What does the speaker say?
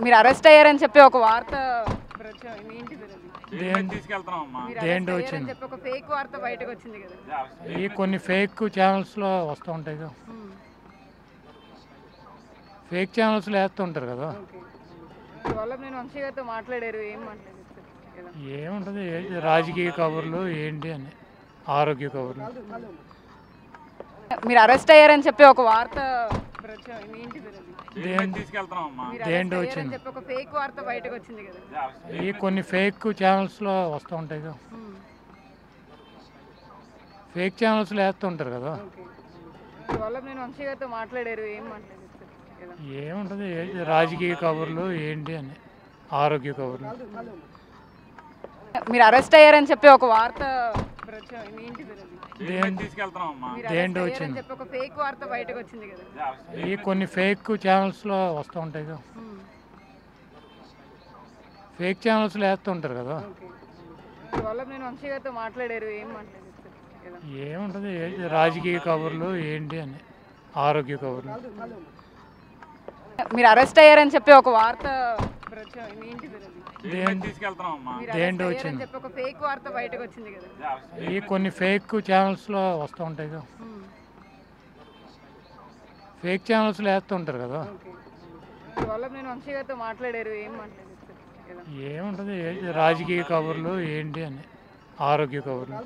మీరు అరెస్ట్ అయ్యారని చెప్పి ఒక వార్త ఏంటి సార్ అది? దేంట్లో వచ్చింది? చెప్పి ఒక ఫేక్ వార్త బయటకు వచ్చింది కదా. ఈ కొన్ని ఫేక్ ఛానల్స్లో వస్తూ ఉంటాయి కదా, ఫేక్ ఛానల్స్లో వేస్తూ ఉంటారు కదా. వల్లభనేని వంశీ గారితో మాట్లాడారు, ఏం మాట్లాడారు సార్? ఎలా? ఏముంటుంది, రాజకీయ కబుర్లు ఏంటి అని, ఆరోగ్య కబుర్లు. మీరు అరెస్ట్ అయ్యారని చెప్పి ఒక వార్త ఏంటి సార్ అది? దేంట్లో వచ్చింది? చెప్పి ఒక ఫేక్ వార్త బయటకు వచ్చింది కదా. ఈ కొన్ని ఫేక్ ఛానల్స్లో వస్తూ ఉంటాయి కదా, ఫేక్ ఛానల్స్లో వేస్తూ ఉంటారు కదా. వల్లభనేని వంశీ గారితో మాట్లాడారు, ఏం మాట్లాడారు సార్? ఎలా? ఏముంటుంది, రాజకీయ కబుర్లు ఏంటి అని, ఆరోగ్య కబుర్లు. మీరు అరెస్ట్ అయ్యారని చెప్పి ఒక వార్త ఏంటి సార్ అది? దేంట్లో వచ్చింది? చెప్పి ఒక ఫేక్ వార్త బయటకు వచ్చింది కదా. ఈ కొన్ని ఫేక్ ఛానల్స్లో వస్తూ ఉంటాయి కదా, ఫేక్ ఛానల్స్లో వేస్తూ ఉంటారు కదా. వల్లభనేని వంశీ గారితో మాట్లాడారు, ఏం మాట్లాడారు సార్? ఎలా? ఏముంటుంది, రాజకీయ కబుర్లు ఏంటి అని, ఆరోగ్య కబుర్లు. మీరు అరెస్ట్ అయ్యారని చెప్పి ఒక వార్త ఏంటి సార్ అది? దేంట్లో వచ్చింది? చెప్పి ఒక ఫేక్ వార్త బయటకు వచ్చింది కదా. ఈ కొన్ని ఫేక్ ఛానల్స్లో వస్తూ ఉంటాయి కదా, ఫేక్ ఛానల్స్లో వేస్తూ ఉంటారు కదా. వల్లభనేని వంశీ గారితో మాట్లాడారు, ఏం మాట్లాడారు సార్? ఎలా? ఏముంటుంది, రాజకీయ కబుర్లు ఏంటి అని, ఆరోగ్య కబుర్లు.